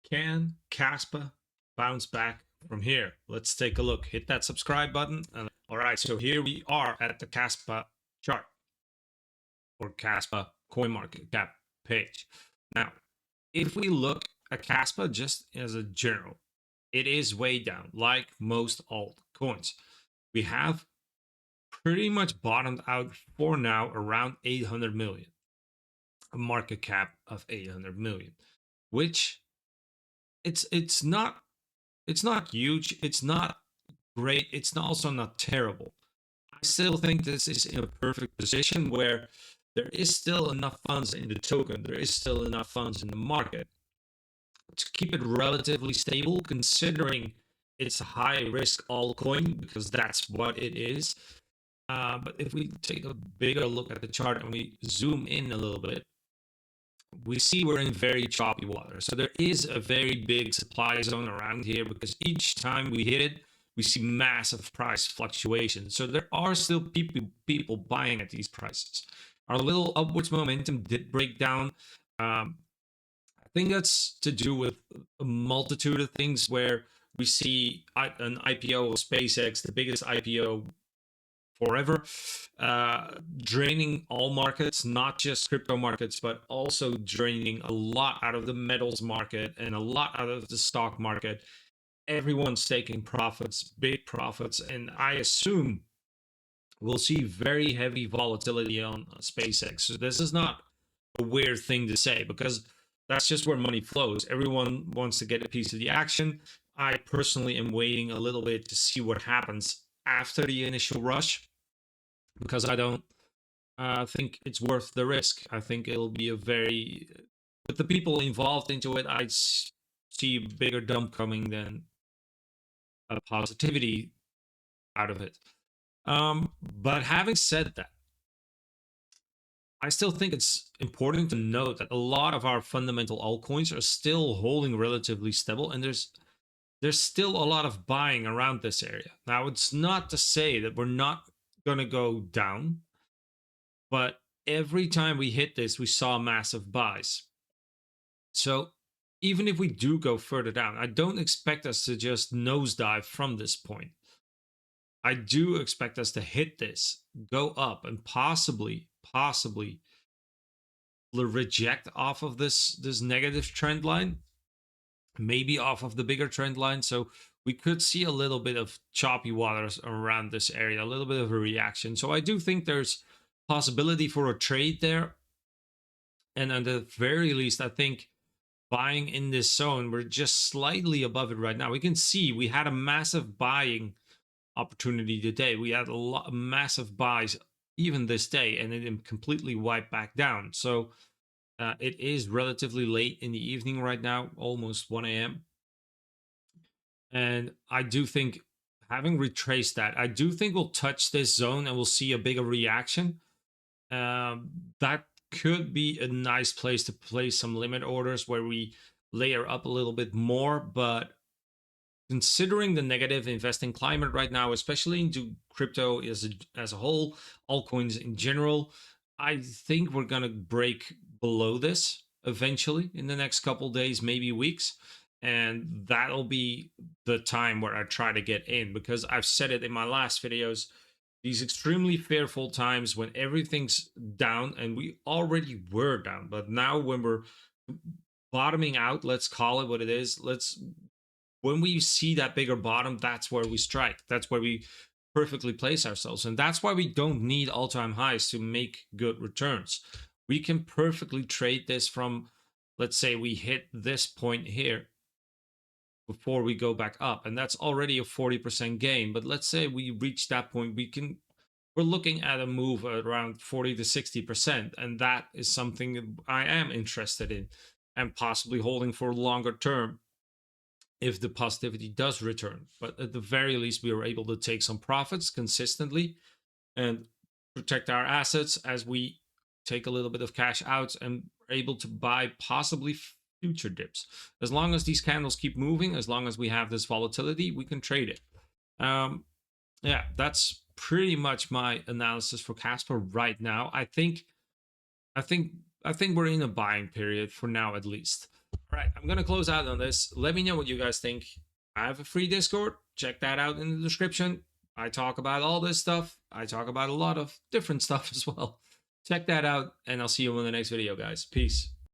Can KASPA bounce back from here? Let's take a look. Hit that subscribe button. All right, so here we are at the KASPA chart or KASPA coin market cap page. Now, if we look at KASPA just as a general, it is way down like most altcoins. We have pretty much bottomed out for now around 800 million, a market cap of 800 million, which it's not huge, it's not great, it's also not terrible. I still think this is in a perfect position where there is still enough funds in the token, there is still enough funds in the market to keep it relatively stable, considering it's a high risk altcoin, because that's what it is. But if we take a bigger look at the chart and we zoom in a little bit, we see we're in very choppy water. So there is a very big supply zone around here, because each time we hit it, we see massive price fluctuations. So there are still people buying at these prices. Our little upwards momentum did break down. I think that's to do with a multitude of things, where we see an IPO of SpaceX, the biggest IPO forever, draining all markets, not just crypto markets, but also draining a lot out of the metals market and a lot out of the stock market. Everyone's taking profits, big profits, and I assume we'll see very heavy volatility on SpaceX. So this is not a weird thing to say, because that's just where money flows. Everyone wants to get a piece of the action. I personally am waiting a little bit to see what happens after the initial rush, because I don't think it's worth the risk. I think it'll be a very, with the people involved into it, I see a bigger dump coming than a positivity out of it. But having said that, I still think it's important to note that a lot of our fundamental altcoins are still holding relatively stable, and there's still a lot of buying around this area. Now, it's not to say that we're not going to go down, but every time we hit this, we saw massive buys. So even if we do go further down, I don't expect us to just nosedive from this point. I do expect us to hit this, go up, and possibly reject off of this negative trend line, maybe off of the bigger trend line. So we could see a little bit of choppy waters around this area, a little bit of a reaction. So I do think there's possibility for a trade there. And at the very least, I think buying in this zone, we're just slightly above it right now. We can see we had a massive buying opportunity today. We had a lot of massive buys even this day, and it completely wiped back down. So it is relatively late in the evening right now, almost 1 a.m. And I do think, having retraced that, I do think we'll touch this zone and we'll see a bigger reaction. That could be a nice place to place some limit orders, where we layer up a little bit more. But considering the negative investing climate right now, especially into crypto as a whole, altcoins in general, I think we're going to break below this eventually in the next couple days, maybe weeks. And that'll be the time where I try to get in, because I've said it in my last videos, these extremely fearful times when everything's down, and we already were down, but now when we're bottoming out, let's call it what it is, when we see that bigger bottom, that's where we strike. That's where we perfectly place ourselves. And that's why we don't need all-time highs to make good returns. We can perfectly trade this from, let's say we hit this point here before we go back up, and that's already a 40% gain. But let's say we reach that point, we're looking at a move at around 40 to 60%, and that is something I am interested in and possibly holding for longer term if the positivity does return. But at the very least, we are able to take some profits consistently and protect our assets as we take a little bit of cash out and are able to buy possibly future dips. As long as these candles keep moving, as long as we have this volatility, we can trade it. Yeah, that's pretty much my analysis for KASPA right now. I think we're in a buying period for now, at least. All right, I'm going to close out on this. Let me know what you guys think. I have a free Discord. Check that out in the description. I talk about all this stuff. I talk about a lot of different stuff as well. Check that out, and I'll see you in the next video, guys. Peace.